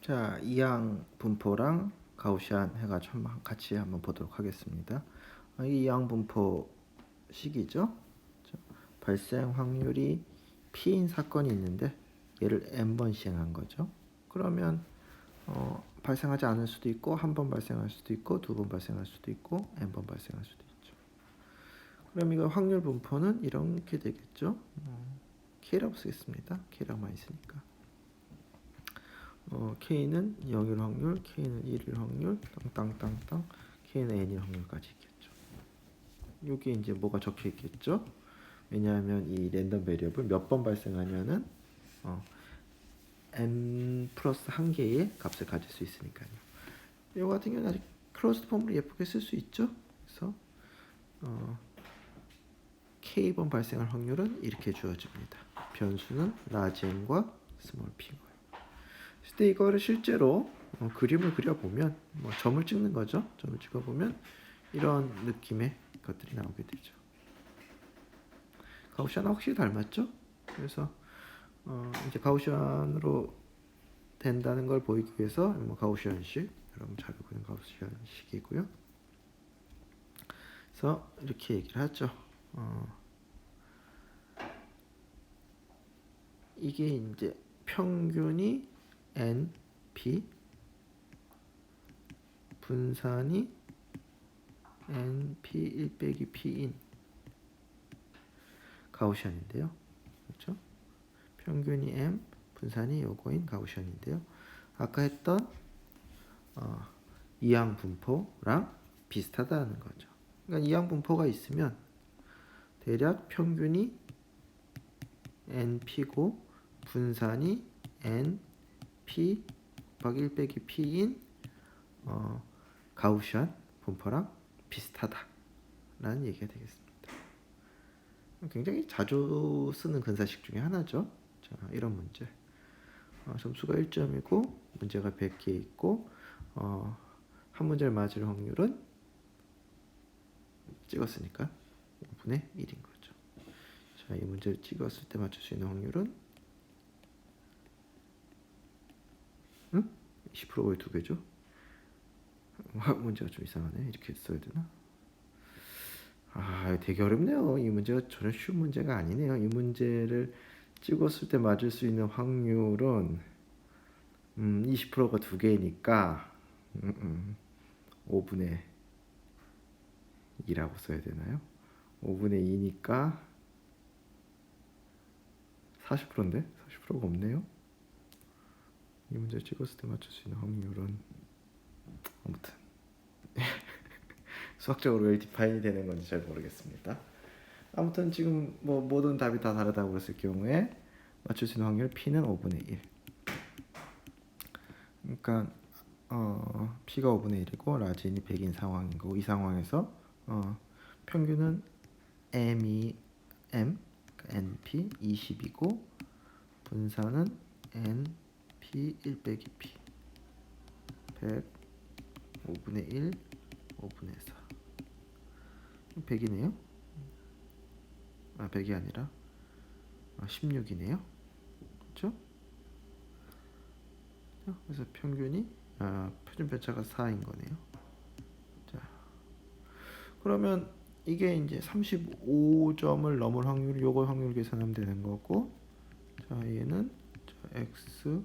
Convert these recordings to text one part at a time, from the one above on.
자, 이항 분포랑 가우시안 해가지고 같이 한번 보도록 하겠습니다. 이 이항 분포 식이죠. 발생 확률이 P인 사건이 있는데 얘를 n번 시행한 거죠. 그러면 발생하지 않을 수도 있고 한 번 발생할 수도 있고 두 번 발생할 수도 있고 n번 발생할 수도 있죠. 그럼 이거 확률 분포는 이렇게 되겠죠. K라고 쓰겠습니다. K라고 많이 쓰니까. K는 0일 확률, K는 1일 확률, 땅땅땅땅, K는 N일 확률까지 있겠죠. 여기에 이제 뭐가 적혀 있겠죠? 왜냐하면 이 랜덤 베리어블 몇 번 발생하면은 n 플러스 한 개의 값을 가질 수 있으니까요. 이거 같은 경우는 아직 클로즈드 폼으로 예쁘게 쓸 수 있죠. 그래서 K번 발생할 확률은 이렇게 주어집니다. 변수는 라지 n과 스몰 p고요. 그때 이거를 실제로 그림을 그려보면 점을 찍는 거죠. 점을 찍어보면 이런 느낌의 것들이 나오게 되죠. 가우시안하고 확실히 닮았죠. 그래서 이제 가우시안으로 된다는 걸 보이기 위해서 가우시안식, 여러분 잘 보이는 가우시안식이고요. 그래서 이렇게 얘기를 하죠. 이게 이제 평균이 NP, 분산이 NP 1 빼기 P인 가우시안인데요. 그렇죠? 평균이 M, 분산이 요거인 가우시안인데요. 아까 했던 이항 분포랑 비슷하다는 거죠. 그러니까 이항 분포가 있으면 대략 평균이 NP고 분산이 NP 곱하기 1 빼기 P인 가우시안 분포랑 비슷하다라는 얘기가 되겠습니다. 굉장히 자주 쓰는 근사식 중에 하나죠. 자, 이런 문제. 점수가 1점이고 문제가 100개 있고 한 문제를 맞을 확률은 찍었으니까 5분의 1인 거죠. 자, 이 문제를 찍었을 때 맞출 수 있는 확률은 20%의 두 배죠. 문제가 좀 이상하네. 이렇게 써야 되나? 되게 어렵네요. 이 문제가 전혀 쉬운 문제가 아니네요. 이 문제를 찍었을 때 맞을 수 있는 확률은 20%가 두 개니까 5분의 2라고 써야 되나요? 5분의 2니까 40%인데? 40%가 없네요. 이 문제 찍었을 때 맞출 수 있는 확률은 아무튼 수학적으로 왜 디파인이 되는 건지 잘 모르겠습니다. 아무튼 지금 모든 답이 다 다르다고 그랬을 경우에 맞출 수 있는 확률 P는 5분의 1. 그러니까 P가 5분의 1이고 라지인이 100인 상황인 거고, 이 상황에서 평균은 M, 그러니까 NP 20이고 분산은 NP 1 빼기 P 100 5분의 1 5분의 4 100이네요. 100이 아니라 16이네요. 그렇죠? 그래서 평균이 표준 편차가 4인 거네요. 자, 그러면 이게 이제 35점을 넘을 확률, 요거 확률 계산하면 되는 거고, 자, 얘는 x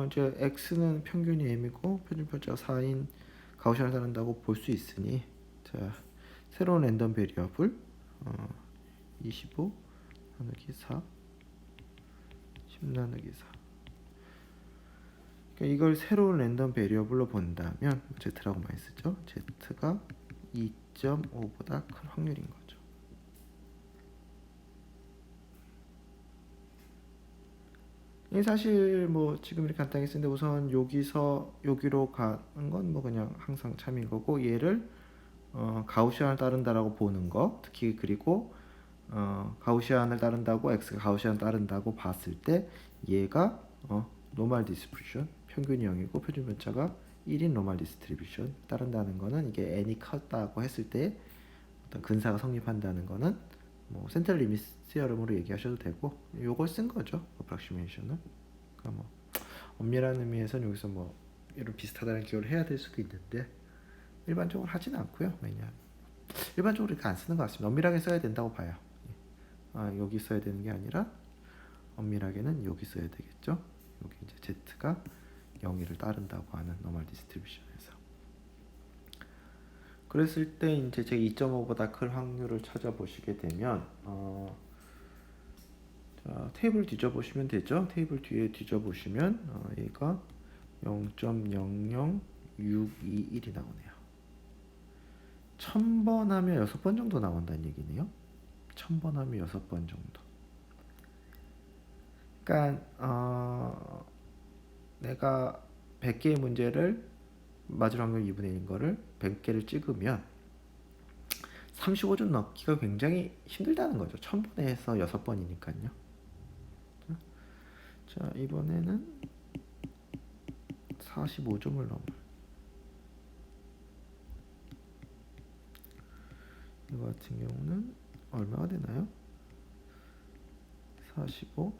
이제 x는 평균이 m이고 표준 편차가 4인 가우시안을 따른다고 볼 수 있으니, 자, 새로운 랜덤 베리어블 25 나누기 4 10 나누기 4. 그러니까 이걸 새로운 랜덤 베리어블로 본다면 z라고 많이 쓰죠. z가 2.5보다 큰 확률인 거죠. 이 사실 지금 이렇게 간단하게 쓰는데, 우선 여기서 여기로 가는 건 그냥 항상 참인 거고, 얘를 가우시안을 따른다라고 보는 거, 특히 그리고 가우시안을 따른다고, x가 가우시안을 따른다고 봤을 때 얘가 노멀 디스트리뷰션, 평균이 0이고 표준 편차가 1인 노멀 디스트리뷰션 따른다는 거는, 이게 n이 컸다고 했을 때 어떤 근사가 성립한다는 거는 센트럴 리미트 시어럼으로 얘기하셔도 되고, 요걸 쓴 거죠. 어프락시메이션을. 그러니까 엄밀한 의미에서는 여기서 뭐 이런 비슷하다는 기호를 해야 될 수도 있는데 일반적으로 하지는 않고요. 왜냐 일반적으로 이렇게 안 쓰는 것 같습니다. 엄밀하게 써야 된다고 봐요. 여기 써야 되는 게 아니라 엄밀하게는 여기 써야 되겠죠. 여기 이제 Z가 0을 따른다고 하는 노멀 디스트리뷰션에서. 그랬을 때 이제 제가 2.5보다 클 확률을 찾아보시게 되면 자, 테이블 뒤져보시면 되죠. 테이블 뒤에 뒤져보시면 얘가 0.00621이 나오네요. 1000번 하면 6번 정도 나온다는 얘기네요. 1000번 하면 6번 정도. 그러니까 내가 100개의 문제를 맞을 확률 2분의 1인 거를 100개를 찍으면 35점 넣기가 굉장히 힘들다는 거죠. 1000번에 해서 6번이니까요. 자, 이번에는 45점을 넘어요. 이거 같은 경우는 얼마가 되나요? 45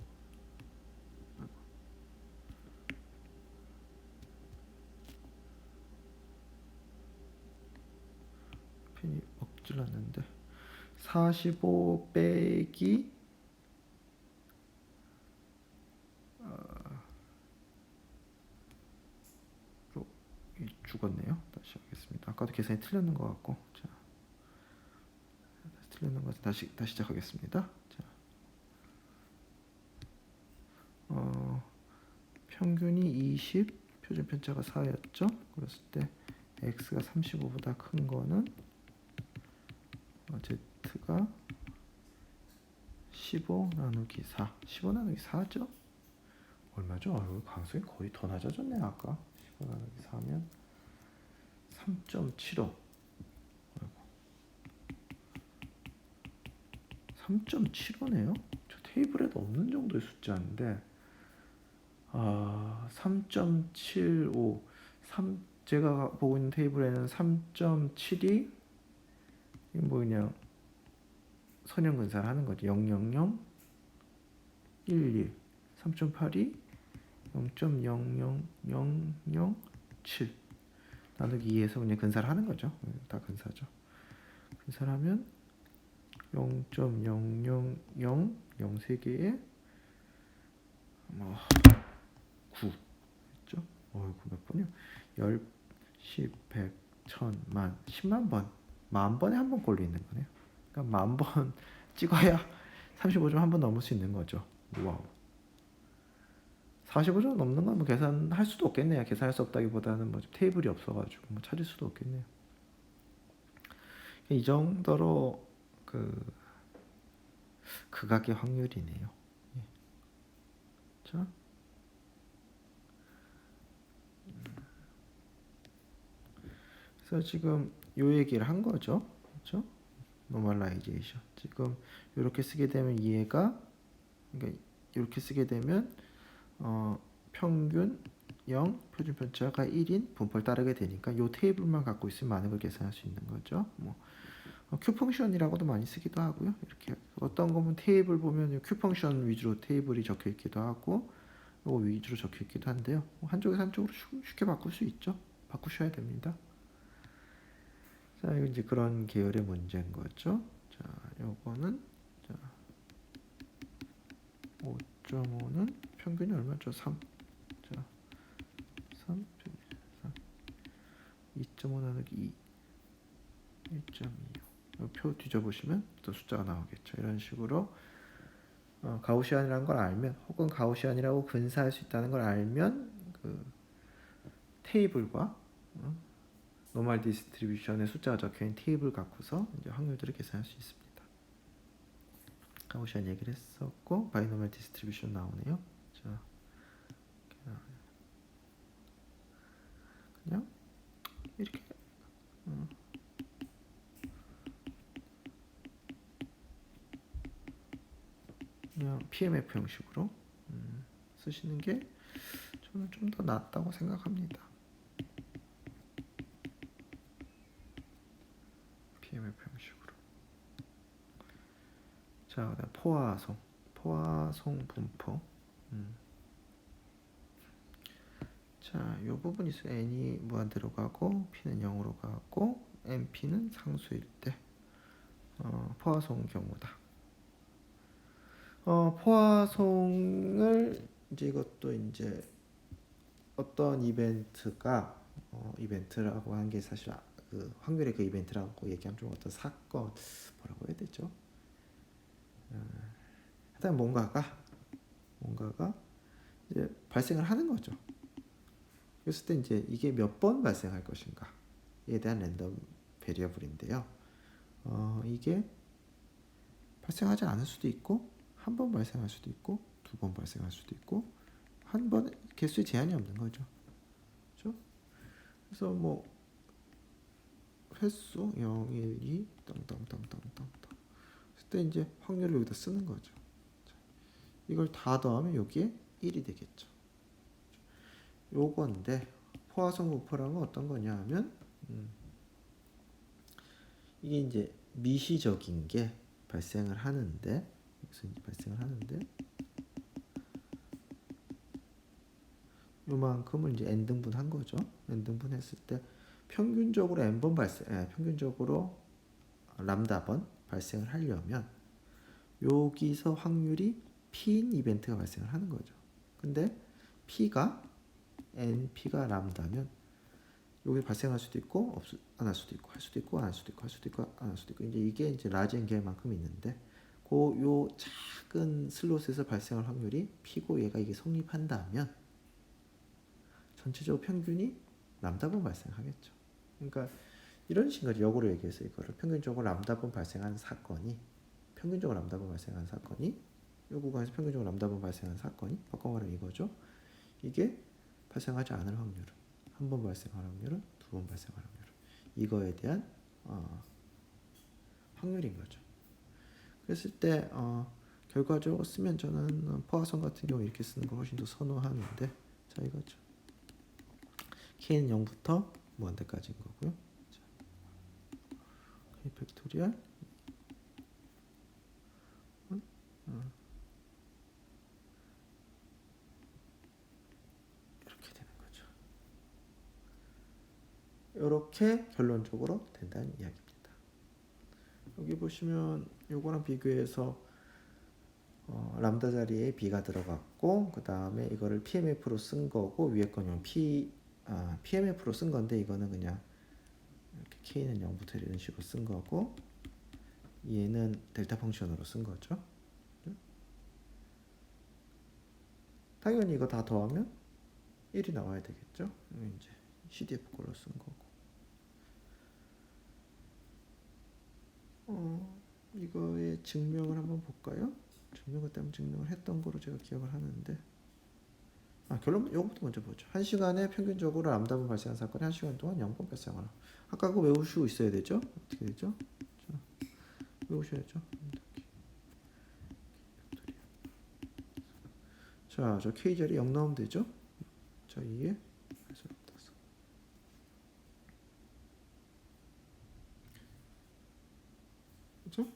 펜이 먹질 않는데 45 빼기 죽었네요. 다시 하겠습니다. 아까도 계산이 틀렸는 것 같고 자, 다시 틀렸는 것 다시 시작하겠습니다. 자, 평균이 20, 표준 편차가 4였죠. 그랬을 때 x가 35보다 큰 거는 z가 15 나누기 4, 15 나누기 4죠? 얼마죠? 가능성이 거의 더 낮아졌네. 아까 15 나누기 4면 3.75. 3.75네요. 저 테이블에도 없는 정도의 숫자인데 3.75 제가 보고 있는 테이블에는 3.72 뭐 그냥 선형근사를 하는 거죠. 000 11 3.82 0.00007 나누기 2에서 그냥 근사를 하는 거죠. 다 근사죠. 근사를 하면 0.000 03개에 9 했죠? 어이구 몇 번이요? 10, 10, 100, 1000, 만, 10만 번, 만 번에 한 번 꼴로 있는 거네요. 그러니까 만 번 찍어야 35점 한 번 넘을 수 있는 거죠. 와우. 45점 넘는 건 뭐 계산할 수도 없겠네요. 계산할 수 없다기보다는 뭐 테이블이 없어가지고 뭐 찾을 수도 없겠네요. 이 정도로 극악의 확률이네요. 예. 자, 그래서 지금 요 얘기를 한 거죠. 그렇죠? 노멀라이제이션. 지금 이렇게 쓰게 되면 얘가 그러니까 이렇게 쓰게 되면 평균 0, 표준 편차가 1인 분포를 따르게 되니까 요 테이블만 갖고 있으면 많은 걸 계산할 수 있는 거죠. 뭐 Q 펑션이라고도 많이 쓰기도 하고요. 이렇게 어떤 거면 테이블 보면 Q 펑션 위주로 테이블이 적혀 있기도 하고 이거 위주로 적혀 있기도 한데요. 한쪽에서 한쪽으로 쉽게 바꿀 수 있죠. 바꾸셔야 됩니다. 자, 이거 이제 그런 계열의 문제인 거죠. 자, 요거는 자, 5.5는 평균이 얼마죠? 3. 자, 3, 2.5 나누기 2, 1.25. 표 뒤져보시면 또 숫자가 나오겠죠. 이런 식으로 가우시안이라는 걸 알면 혹은 가우시안이라고 근사할 수 있다는 걸 알면 그 테이블과 노멀 디스트리뷰션의 숫자가 적혀있는 테이블 갖고서 이제 확률들을 계산할 수 있습니다. 가우시안 얘기를 했었고 바이노멀 디스트리뷰션 나오네요. 자, 그냥 이렇게 그냥 PMF 형식으로 쓰시는 게 저는 좀 더 낫다고 생각합니다. PMF 형식으로. 자, 그다음 포화송 분포. 자, 요 부분이 있어요. n이 무한대로 가고 p는 0으로 가고 np는 상수일 때 포화송 경우다. 포화송을 이제 이것도 이제 어떤 이벤트가 이벤트라고 하는 게 사실 그 확률의 그 이벤트라고 얘기하면 좀 어떤 사건 뭐라고 해야 되죠? 일단 뭔가가 이제 발생을 하는 거죠. 그랬을 때 이제 이게 몇 번 발생할 것인가에 대한 랜덤 베리어블인데요. 이게 발생하지 않을 수도 있고 한 번 발생할 수도 있고 두 번 발생할 수도 있고 한 번 개수에 제한이 없는 거죠. 그렇죠? 그래서 뭐 횟수 0, 1, 2 땅땅땅땅땅땅 그때 이제 확률을 여기다 쓰는 거죠. 이걸 다 더하면 여기에 1이 되겠죠. 요건데 포화성 부포라는 건 어떤 거냐 하면 이게 이제 미시적인 게 발생을 하는데 요만큼을 이제 n 등분 한 거죠. n 등분 했을 때 평균적으로 n번 평균적으로 람다 번 발생을 하려면 여기서 확률이 p인 이벤트가 발생을 하는 거죠. 근데 p가 np가 람다면 여기 발생할 수도 있고 안 할 수도 있고 할 수도 있고 안 할 수도 있고 할 수도 있고 안 할 수도 있고 이제 이게 이제 라지 n개만큼 있는데 요 작은 슬롯에서 발생할 확률이 p고 얘가 이게 성립한다면 전체적으로 평균이 람다번 발생하겠죠. 그러니까 이런 식으로 역으로 얘기해서 이거를 평균적으로 람다번 발생한 사건이 요 구간에서 평균적으로 람다번 발생한 사건이 바꿔 말하면 이거죠. 이게 발생하지 않을 확률은 한 번 발생할 확률은 두 번 발생할 확률은 이거에 대한 확률인 거죠. 그랬을 때 결과적으로 쓰면 저는 포화성 같은 경우 이렇게 쓰는 걸 훨씬 더 선호하는데 자 이거죠. k는 0부터 무한대까지인 거고요. 자, k 팩토리얼 이렇게 되는 거죠. 이렇게 결론적으로 된다는 이야기입니다. 여기 보시면 요거랑 비교해서 람다 자리에 b가 들어갔고 그 다음에 이거를 PMF로 쓴 거고 위에 건 PMF로 쓴 건데 이거는 그냥 이렇게 k는 0부터 이런 식으로 쓴 거고 얘는 델타 펑션으로 쓴 거죠. 당연히 이거 다 더하면 1이 나와야 되겠죠. 이제 CDF 걸로 쓴 거고. 이거의 증명을 한번 볼까요? 증명을 때문에 증명을 했던 거로 제가 기억을 하는데 결론 이것부터 먼저 보죠. 1시간에 평균적으로 람다분 발생한 사건이 1시간 동안 0번 발생하라. 아까 그거 외우시고 있어야 되죠? 어떻게 되죠? 자, 외우셔야죠. 자, 저 K자리 0 나오면 되죠? 자, 2에 그죠?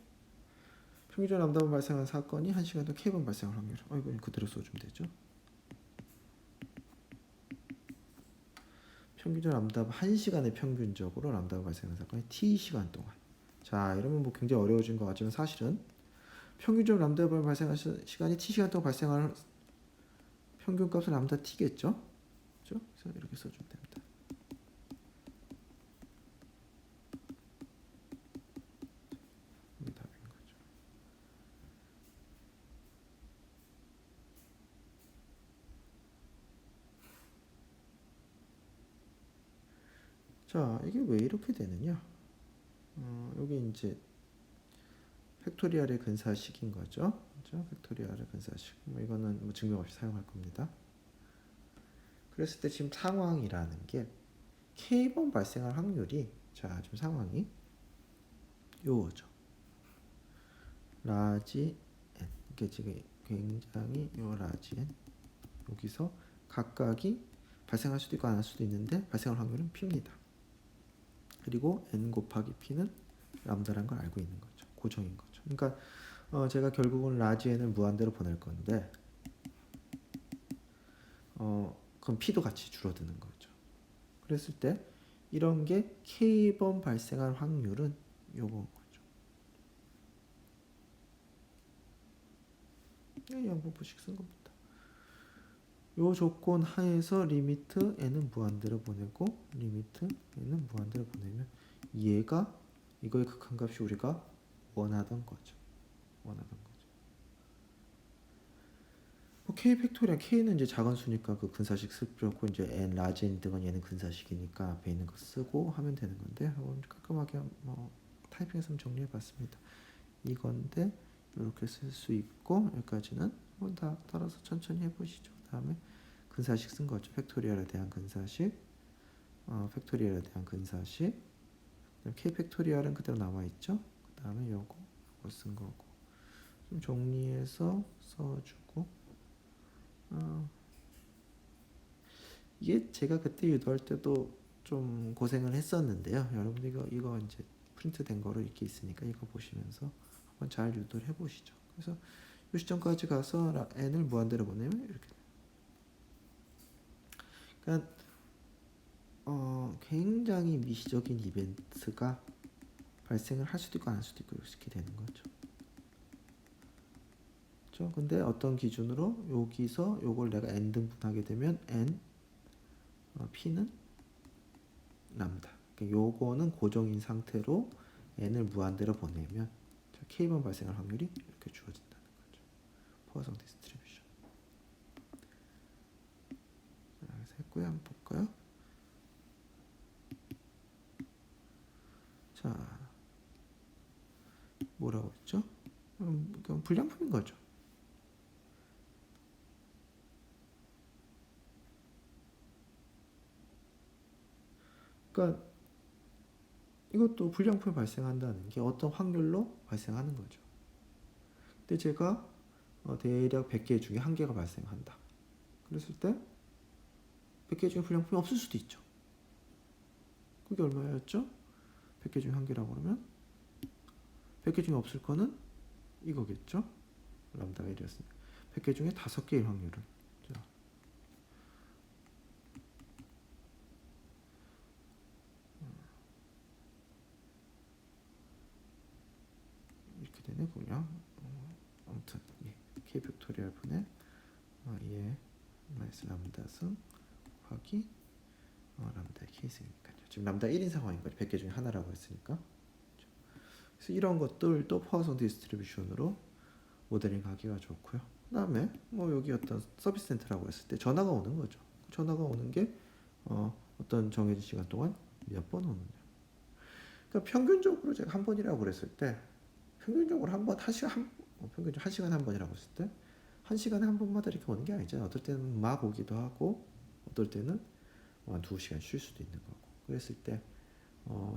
평균적 람다분 발생한 사건이 1시간 동안 K번 발생할 확률. 이거 그대로 써주면 되죠. 평균적 람다분 1시간에 평균적으로 람다분 발생한 사건이 T시간 동안. 자, 이러면 뭐 굉장히 어려워진 것 같지만 사실은 평균적 람다분 발생한 시간이 T시간 동안 발생하는 평균값은 람다 T겠죠? 그렇죠? 그래서 이렇게 써주면 됩니다. 이게 답인 거죠. 자, 이게 왜 이렇게 되느냐? 여기 이제 팩토리얼의 근사식인 거죠. 그렇죠? 팩토리얼의 근사식. 이거는 증명 없이 사용할 겁니다. 그랬을 때 지금 상황이라는 게 K번 발생할 확률이 자, 지금 상황이 요거죠. 라지 n. 이게 지금 굉장히 요 라지 n. 여기서 각각이 발생할 수도 있고 안 할 수도 있는데 발생할 확률은 p입니다. 그리고 n 곱하기 p는 람다라는 걸 알고 있는 거죠. 고정인 거죠. 그러니까 제가 결국은 라지 n을 무한대로 보낼 건데 그럼 P도 같이 줄어드는 거죠. 그랬을 때 이런 게 K번 발생할 확률은 요건 거죠. 양분법식 쓴 겁니다. 요 조건 하에서 리미트 n은 무한대로 보내고 리미트 n은 무한대로 보내면 얘가 이거의 극한값이 우리가 원하던 거죠. 뭐 k 팩토리얼 k는 이제 작은 수니까 그 근사식 쓸 필요 없고 이제 n 라지 n 등은 얘는 근사식이니까 앞에 있는 거 쓰고 하면 되는 건데 깔끔하게 뭐 타이핑해서 정리해봤습니다. 이건데 이렇게 쓸 수 있고 여기까지는 뭐 다 따라서 천천히 해보시죠. 다음에 근사식 쓴 거죠. 팩토리얼에 대한 근사식, 팩토리얼에 대한 근사식. k 팩토리얼은 그대로 남아 있죠. 그 다음에 요거 쓴 거고 좀 정리해서 써주고. 이게 제가 그때 유도할 때도 좀 고생을 했었는데요. 여러분들 이거 이제 프린트된 거로 이렇게 있으니까 이거 보시면서 한번 잘 유도를 해보시죠. 그래서 이 시점까지 가서 n을 무한대로 보내면 이렇게. 그러니까 굉장히 미시적인 이벤트가 발생을 할 수도 있고 안 할 수도 있고 이렇게 되는 거죠. 그렇죠? 근데 어떤 기준으로 여기서 요걸 내가 n 등분하게 되면 n p는 람다. 그러니까 요거는 고정인 상태로 n을 무한대로 보내면 k번 발생할 확률이 이렇게 주어진다는 거죠. 포화성 디스트리뷰션. 그래서 했고요. 한번 볼까요? 자, 뭐라고 했죠? 그럼 불량품인 거죠. 그러니까 이것도 불량품이 발생한다는 게 어떤 확률로 발생하는 거죠. 근데 제가 대략 100개 중에 1개가 발생한다. 그랬을 때 100개 중에 불량품이 없을 수도 있죠. 그게 얼마였죠? 100개 중에 1개라고 그러면 100개 중에 없을 거는 이거겠죠? 람다가 1이었으니까 100개 중에 5개일 확률은 자, 이렇게 되네 그냥. 아무튼 k 팩토리얼 분의 예 마이너스 람다 승 곱하기 람다 k승이니까요. 지금 람다 1인 상황인 거죠. 100개 중에 하나라고 했으니까. 그래서 이런 것들도 포화성 디스트리뷰션으로 모델링 하기가 좋고요. 그 다음에 뭐 여기 어떤 서비스 센터라고 했을 때 전화가 오는 거죠. 전화가 오는 게 어떤 정해진 시간 동안 몇 번 오느냐. 그러니까 평균적으로 제가 한 번이라고 그랬을 때 평균적으로 한 번, 평균적으로 한 시간에 한 번이라고 했을 때 한 시간에 한 번마다 이렇게 오는 게 아니잖아요. 어떨 때는 막 오기도 하고 어떨 때는 한 2시간 쉴 수도 있는 거고. 그랬을 때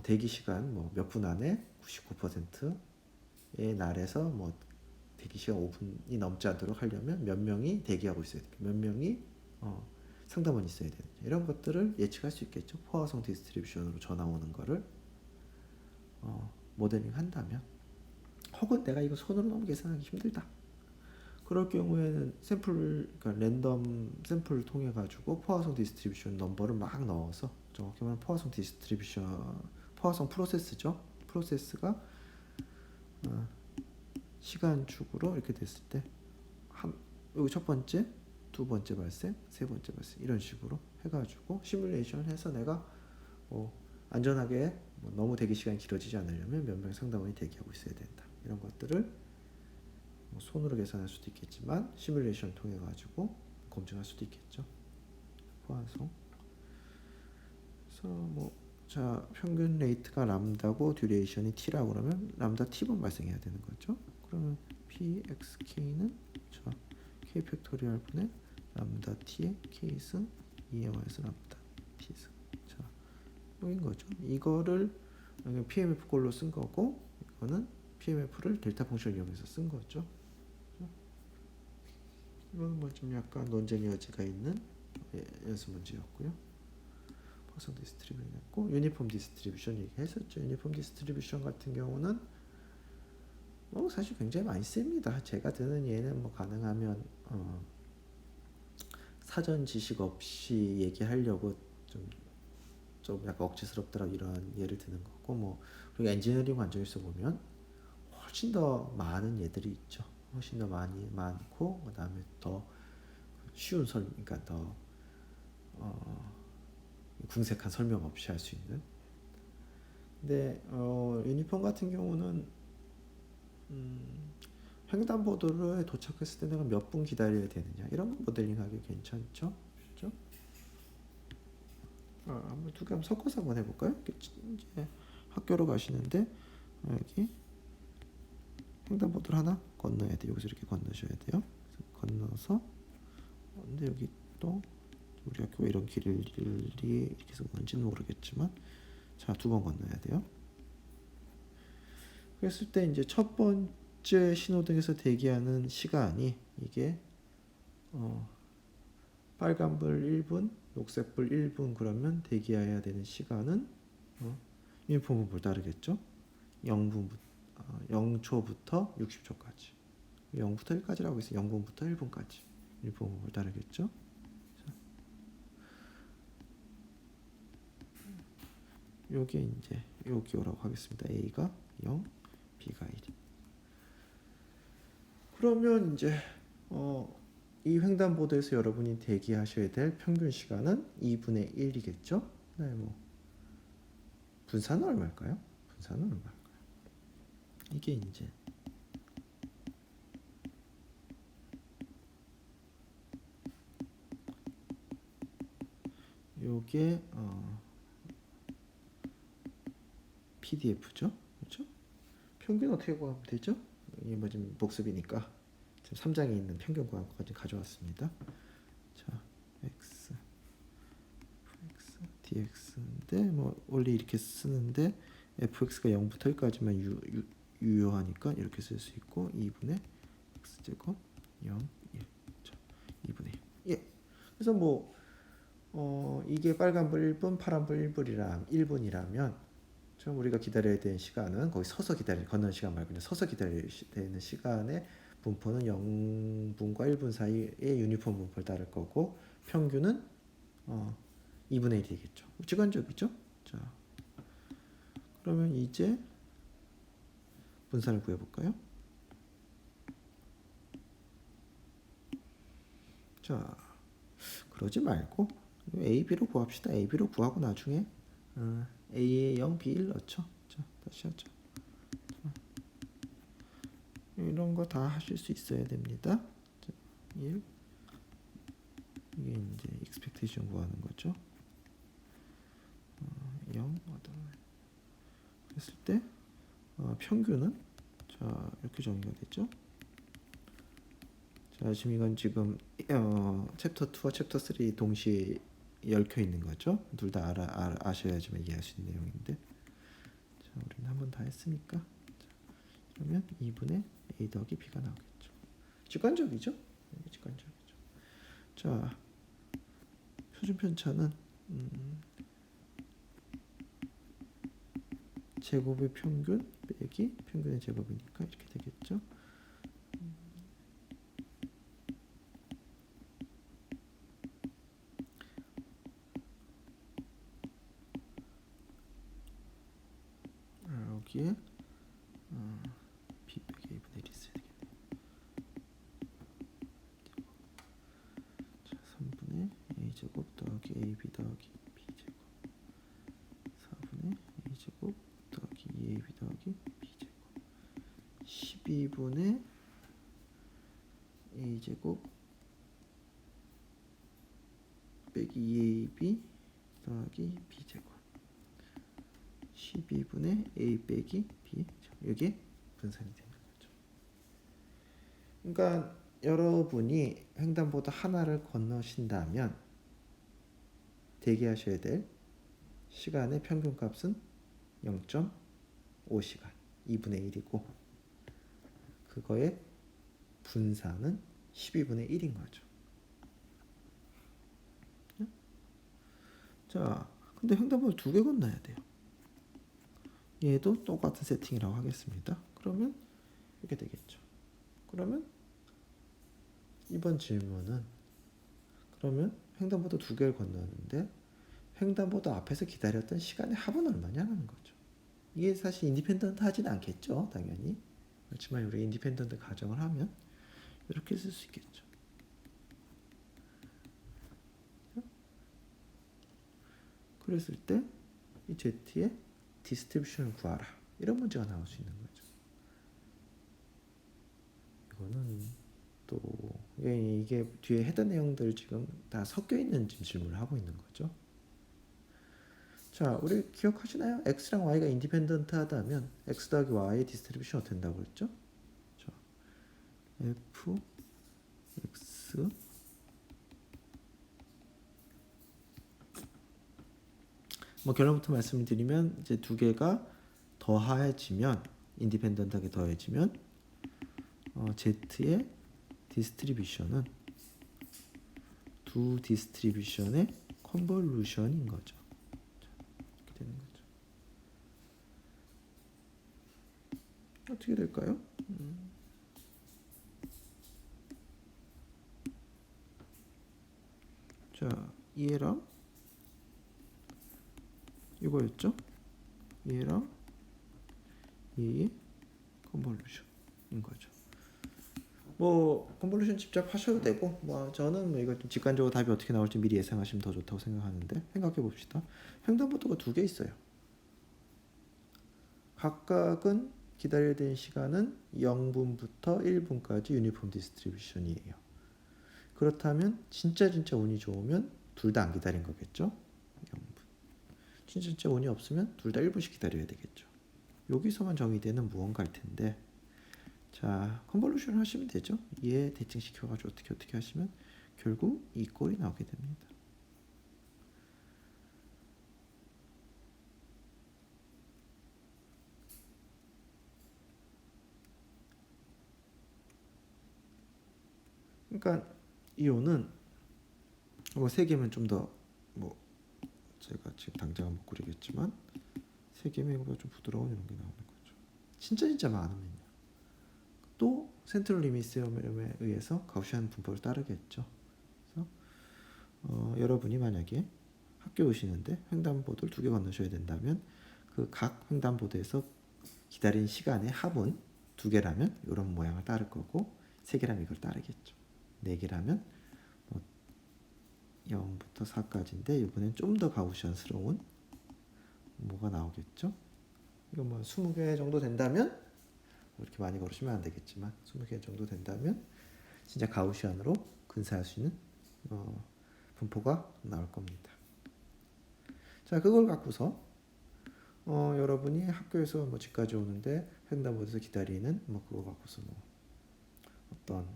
대기 시간 뭐 몇 분 안에 99%의 날에서 뭐 대기 시간 5분이 넘지 않도록 하려면 몇 명이 대기하고 있어야 돼. 몇 명이 상담원이 있어야 되는 이런 것들을 예측할 수 있겠죠. 포화성 디스트리뷰션으로 전화 오는 거를 모델링 한다면, 혹은 내가 이거 손으로 너무 계산하기 힘들다. 그럴 경우에는 그러니까 랜덤 샘플을 통해 가지고 포화성 디스트리뷰션 넘버를 막 넣어서 정확히 말하면 포화성 디스트리뷰션, 포화성 프로세스죠. 프로세스가 시간축으로 이렇게 됐을 때 여기 첫 번째, 두 번째 발생, 세 번째 발생 이런 식으로 해가지고 시뮬레이션을 해서 내가 안전하게 너무 대기 시간이 길어지지 않으려면 몇 명의 상담원이 대기하고 있어야 된다. 이런 것들을 손으로 계산할 수도 있겠지만 시뮬레이션을 통해 가지고 검증할 수도 있겠죠. 포화성. 그래서 자 평균 레이트가 람다고 듀레이션이 t라고 그러면 람다 t번 발생해야 되는 거죠. 그러면 pxk는 자 k 팩토리얼 분의 람다 t의 k승 2의 람다 t승. 자 뭐인 거죠. 이거를 PMF 꼴로 쓴 거고 이거는 PMF를 델타 펑션을 이용해서 쓴 거죠. 이건 좀 약간 논쟁의 여지가 있는 연습 문제였고요. 포화성 디스트리뷰션 했고 유니폼 디스트리뷰션 얘기했었죠. 유니폼 디스트리뷰션 같은 경우는 사실 굉장히 많이 씁니다. 제가 드는 예는 가능하면 사전 지식 없이 얘기하려고 좀 약간 억지스럽더라 이런 예를 드는 거고 뭐 그리고 엔지니어링 관점에서 보면 훨씬 더 많은 예들이 있죠. 훨씬 더 많고 그다음에 더 쉬운 설명, 그러니까 더 궁색한 설명 없이 할 수 있는. 근데 유니폼 같은 경우는 횡단보도로에 도착했을 때 내가 몇 분 기다려야 되느냐 이런 거 모델링하기 괜찮죠? 그렇죠? 한번 두 개 한번 섞어서 한번 해볼까요? 이제 학교로 가시는데 여기 횡단보도를 하나 건너야 돼. 여기서 이렇게 건너셔야 돼요. 건너서 근데 여기 또 우리 학교가 이런 길이 이렇게 해서 뭔지는 모르겠지만 자, 두 번 건너야 돼요. 그랬을 때 이제 첫 번째 신호등에서 대기하는 시간이 이게 빨간불 1분, 녹색불 1분 그러면 대기해야 되는 시간은 유니폼불 따르겠죠. 0초부터 60초까지 0부터 1까지라고 있어요. 0분부터 1분까지 유니폼불 따르겠죠. 요게 이제 요 기호라고 하겠습니다. A가 0, B가 1. 그러면 이제 이 횡단보도에서 여러분이 대기하셔야 될 평균 시간은 2분의 1이겠죠? 네, 뭐 분산은 얼마일까요? 분산은 얼마일까요? 이게 이제 요게 PDF죠? 그렇죠? 평균 어떻게 구하면 되죠? 이게 뭐 지금 복습이니까 지금 3장에 있는 평균 구하고까지 가져왔습니다. 자, x, dx인데 뭐 원래 이렇게 쓰는데 fx가 0부터 1까지만 유효하니까 이렇게 쓸 수 있고 2분의 x제곱 0, 1. 자, 2분의 1. 예. 그래서 뭐 이게 빨간불 1분, 파란불 1분이라면 좀 우리가 기다려야 되는 시간은 거기 서서 걷는 시간 말고 그냥 서서 기다려야 되는 시간의 분포는 0분과 1분 사이의 유니폼 분포를 따를 거고 평균은 2분의 1이 되겠죠. 직관적이죠? 자, 그러면 이제 분산을 구해볼까요? 자, 그러지 말고 A, B로 구합시다. A, B로 구하고 나중에 A에 0, B 1 넣죠. 자, 다시 하죠. 이런 거 다 하실 수 있어야 됩니다. 자, 1 이게 이제 expectation 구하는 거죠. 0 그랬을 때 평균은 자 이렇게 정의가 됐죠. 자 지금 이건 지금 챕터 2와 챕터 3 동시에 얽혀 있는 거죠. 둘 다 아셔야지만 이해할 수 있는 내용인데 자 우리는 한 번 다 했으니까 자, 그러면 2분의 A 더하기 B가 나오겠죠. 직관적이죠? 직관적이죠. 자 표준 편차는 제곱의 평균 빼기 평균의 제곱이니까 이렇게 되겠죠. 여기에 B 빼기 A분의 1이 있어야 되겠네요. 자, 3분의 A제곱 더하기 AB 더하기 B제곱 4분의 A제곱 더하기 2AB 더하기 B제곱 12분의 A제곱 빼기 2AB 더하기 B제곱 12분의 A 빼기 B 이게 분산이 되는 거죠. 그러니까 여러분이 횡단보도 하나를 건너신다면 대기하셔야 될 시간의 평균값은 0.5시간 2분의 1이고 그거의 분산은 12분의 1인 거죠. 자, 근데 횡단보도 두 개 건너야 돼요. 얘도 똑같은 세팅이라고 하겠습니다. 그러면 이렇게 되겠죠. 그러면 이번 질문은 그러면 횡단보도 두 개를 건너는데 횡단보도 앞에서 기다렸던 시간의 합은 얼마냐는 거죠. 이게 사실 인디펜던트 하진 않겠죠, 당연히. 그렇지만 우리 인디펜던트 가정을 하면 이렇게 쓸 수 있겠죠. 그랬을 때 이 Z의 디스트리뷰션을 구하라. 이런 문제가 나올 수 있는 거죠. 이거는 또 이게 뒤에 해당 내용들 지금 다 섞여 있는 질문을 하고 있는 거죠. 자, 우리 기억하시나요? x랑 y가 인디펜던트 하다면 x 더하기 y의 디스트리뷰션 어떻게 된다고 그랬죠? 자, f x 뭐 결론부터 말씀드리면 이제 두 개가 더해지면 인디펜던트하게 더해지면 z의 디스트리뷰션은 두 디스트리뷰션의 컨볼루션인 거죠. 이렇게 되는 거죠. 어떻게 될까요? 자, 얘랑 이거였죠? 얘랑 이 컨볼루션인 거죠. 뭐 컨볼루션 직접 하셔도 되고 뭐 저는 뭐 이거 좀 직관적으로 답이 어떻게 나올지 미리 예상하시면 더 좋다고 생각하는데 생각해 봅시다. 횡단보도가 두 개 있어요. 각각은 기다려야 되는 시간은 0분부터 1분까지 유니폼 디스트리뷰션이에요. 그렇다면 진짜 운이 좋으면 둘 다 안 기다린 거겠죠? 0분. 진짜 운이 없으면 둘 다 1분씩 기다려야 되겠죠. 여기서만 정의되는 무언가일 텐데 자, 컨볼루션 하시면 되죠. 얘 대칭시켜가지고 어떻게 하시면 결국 이 꼴이 나오게 됩니다. 그러니까 이온은 뭐 세 개면 좀 더 뭐 제가 지금 당장은 못 그리겠지만 세 개면 이거보다 좀 부드러운 이런 게 나오는 거죠. 진짜 많으면요. 또 센트럴 리미트 세럼에 의해서 가우시안 분포를 따르겠죠. 그래서 여러분이 만약에 학교 오시는데 횡단보도를 두 개 건너셔야 된다면 그 각 횡단보도에서 기다린 시간의 합은 두 개라면 이런 모양을 따를 거고 세 개라면 이걸 따르겠죠. 네 개라면 뭐 0부터 4까지인데 이번엔 좀 더 가우시안스러운 뭐가 나오겠죠. 이거 뭐 20개 정도 된다면 이렇게 많이 걸으시면 안 되겠지만 20개 정도 된다면 진짜 가우시안으로 근사할 수 있는 분포가 나올 겁니다. 자, 그걸 갖고서 여러분이 학교에서 뭐 집까지 오는데 횡단보도에서 기다리는 뭐 그거 갖고서 뭐 어떤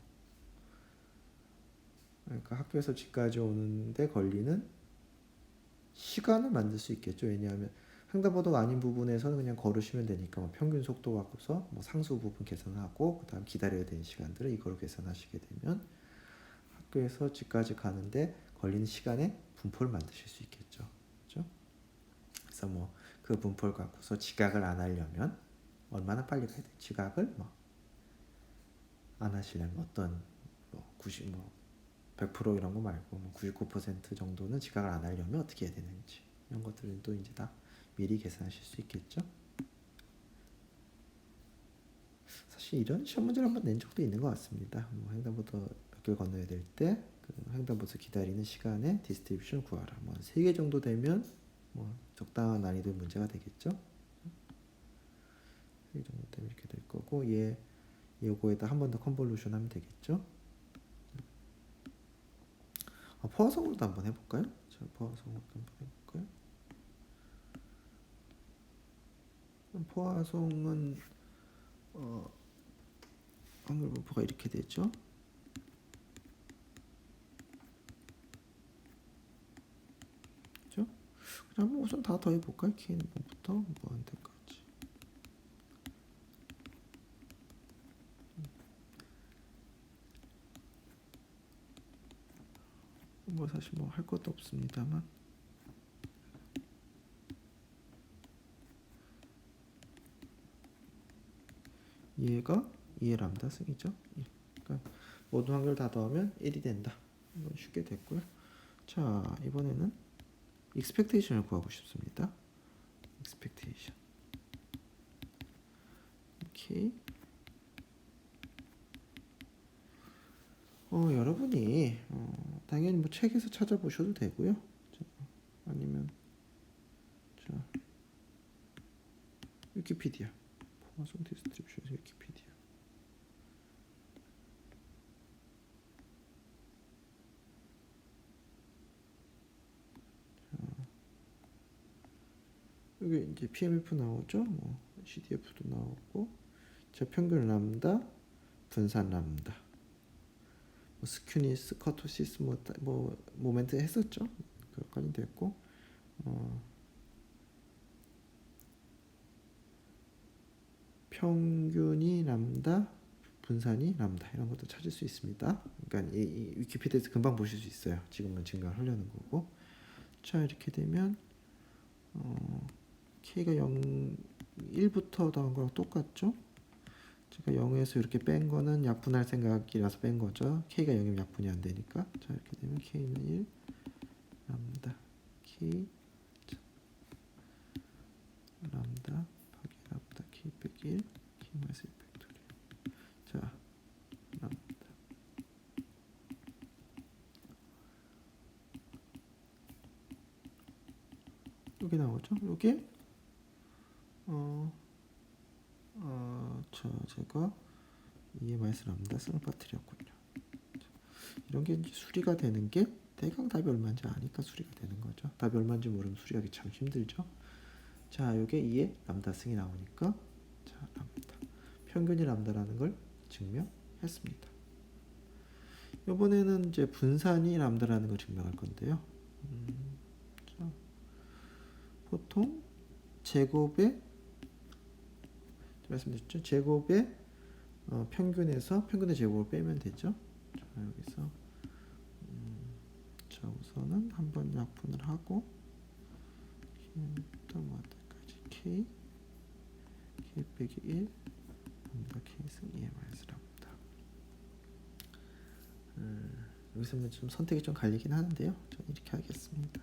그러니까 학교에서 집까지 오는데 걸리는 시간을 만들 수 있겠죠. 왜냐하면 횡단보도가 아닌 부분에서는 그냥 걸으시면 되니까 뭐 평균 속도 갖고서 뭐 상수 부분 계산하고 그다음 기다려야 되는 시간들을 이걸로 계산하시게 되면 학교에서 집까지 가는데 걸리는 시간의 분포를 만드실 수 있겠죠. 그렇죠? 그래서 뭐 그 분포를 갖고서 지각을 안 하려면 얼마나 빨리 가야 돼? 지각을 뭐 안 하시려면 어떤 뭐 90, 뭐 100% 이런 거 말고 뭐 99% 정도는 지각을 안 하려면 어떻게 해야 되는지 이런 것들도 이제 다 미리 계산하실 수 있겠죠. 사실 이런 시험 문제를 한번 낸 적도 있는 것 같습니다. 뭐 횡단보도 몇 개를 건너야 될 때 그 횡단보도 기다리는 시간에 디스트리뷰션 구하라. 뭐 3개 정도 되면 뭐 적당한 난이도의 문제가 되겠죠. 3개 정도 되면 이렇게 될 거고 얘 요거에다 한 번 더 컨볼루션 하면 되겠죠. 포화성으로도 한번 해볼까요? 자, 포화성으로 한번 해볼까요? 포화성은 확률 분포가 이렇게 되죠. 그죠? 그럼 우선 다 더해볼까요? K는 뭐부터 뭐한테까지. 뭐 사실 뭐 할 것도 없습니다만 얘가 2의 람다 승이죠. 그러니까 모든 확률 다 더하면 1이 된다. 이건 쉽게 됐고요. 자, 이번에는 expectation을 구하고 싶습니다. expectation. 오케이. 여러분이 당연히 뭐 책에서 찾아보셔도 되고요. 자, 아니면 자, 위키피디아. 포화송 디스트리뷰션 위키피디아. 여기 이제 PMF 나오죠. 뭐 CDF도 나오고, 자, 평균 람다, 분산 람다, 뭐 스큐니스, 커토시스, 뭐 모멘트 했었죠. 그것까지 됐고, 평균이 람다, 분산이 람다, 이런 것도 찾을 수 있습니다. 그러니까 이 위키피디아에서 금방 보실 수 있어요. 지금은 증가를 하려는 거고. 자, 이렇게 되면 K가 0, 1부터 더한 거랑 똑같죠? 제가 0에서 이렇게 뺀 거는 약분할 생각이라서 뺀 거죠. K가 0이면 약분이 안 되니까. 자, 이렇게 되면 K는 1, 람다, K, 자, 람다, 파기 람다, K 빼기 1, K 마이너스 1 팩토리얼. 자, 람다. 여기 나오죠? 요게 제가 2의 마이너스 람다 쌍을 빠뜨렸군요. 이런 게 이제 수리가 되는 게 대강 답이 얼마인지 아니까 수리가 되는 거죠. 답이 얼마인지 모르면 수리하기 참 힘들죠. 자, 요게 2의 람다 승이 나오니까, 자, 람다. 평균이 람다라는 걸 증명했습니다. 이번에는 이제 분산이 람다라는 걸 증명할 건데요. 자, 보통 제곱의, 말씀드렸죠? 제곱의 평균에서 평균의 제곱을 빼면 되죠. 자, 여기서 자, 우선은 한번 약분을 하고 K부터까지 K 빼기 1 람다 K 승 2의 마이너스 람다. 여기서 좀 선택이 좀 갈리긴 하는데요. 저는 이렇게 하겠습니다.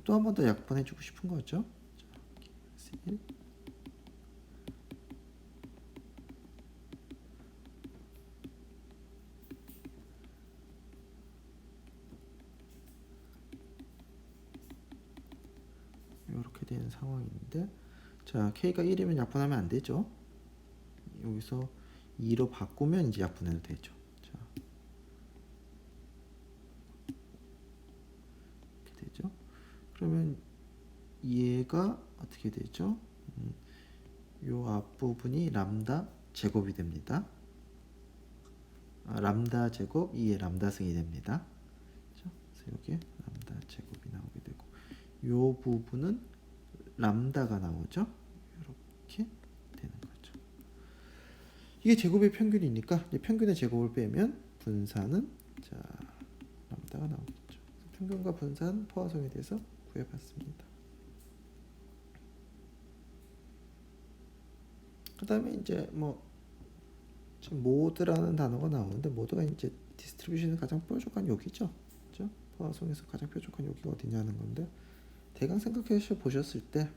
또 한 번 더 약분해주고 싶은 거죠. 자, K 1 이렇게 되는 상황인데, 자, K가 1이면 약분하면 안 되죠. 여기서 2로 바꾸면 이제 약분해도 되죠. 자, 이렇게 되죠. 그러면 얘가 어떻게 되죠? 요 앞부분이 람다 제곱이 됩니다. 람다 제곱 2의 람다 승이 됩니다. 그래서 여기에 람다 제곱이 나오게 되고, 요 부분은 람다가 나오죠. 이렇게 되는 거죠. 이게 제곱의 평균이니까 이제 평균의 제곱을 빼면 분산은, 자, 람다가 나오겠죠. 평균과 분산 포화성에 대해서 구해봤습니다. 그 다음에 이제 뭐 모드라는 단어가 나오는데, 모드가 이제 디스트리뷰션의 가장 뾰족한 여기죠. 그죠? 포화성에서 가장 뾰족한 여기가 어디냐는 건데, 대강 생각해 보셨을 때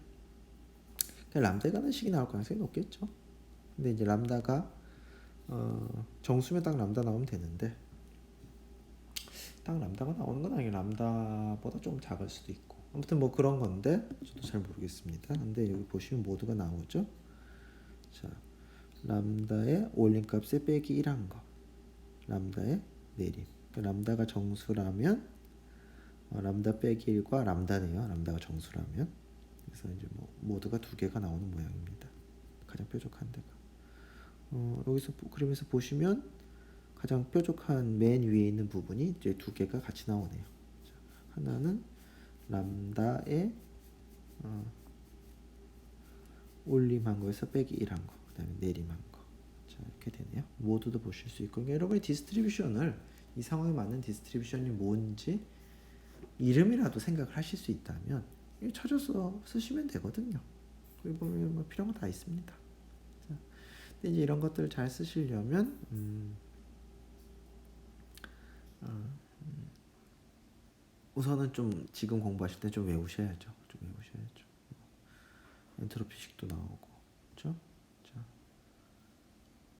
람다에 관한 식이 나올 가능성이 높겠죠. 근데 이제 람다가 정수면 딱 람다 나오면 되는데, 딱 람다가 나오는 건 아니에요. 람다보다 좀 작을 수도 있고, 아무튼 뭐 그런 건데 저도 잘 모르겠습니다. 근데 여기 보시면 모드가 나오죠. 자, 람다의 올림값에 빼기 1한 거, 람다의 내림. 그러니까 람다가 정수라면 람다 빼기 1과 람다네요. 람다가 정수라면. 그래서 이제 뭐 모드가 두 개가 나오는 모양입니다. 가장 뾰족한 데가. 여기서 그림에서 보시면 가장 뾰족한 맨 위에 있는 부분이 이제 두 개가 같이 나오네요. 자, 하나는 람다의 올림한 거에서 빼기 1한 거, 그 다음에 내림한 거. 자, 이렇게 되네요. 모두도 보실 수 있고, 여러분이 디스트리뷰션을, 이 상황에 맞는 디스트리뷰션이 뭔지 이름이라도 생각을 하실 수 있다면 이거 찾아서 쓰시면 되거든요. 거기 보면 뭐 필요한 거 다 있습니다. 자, 근데 이제 이런 것들을 잘 쓰시려면 우선은 좀 지금 공부하실 때 좀 외우셔야죠. 좀 외우셔야죠. 엔트로피식도 나오고, 그렇죠?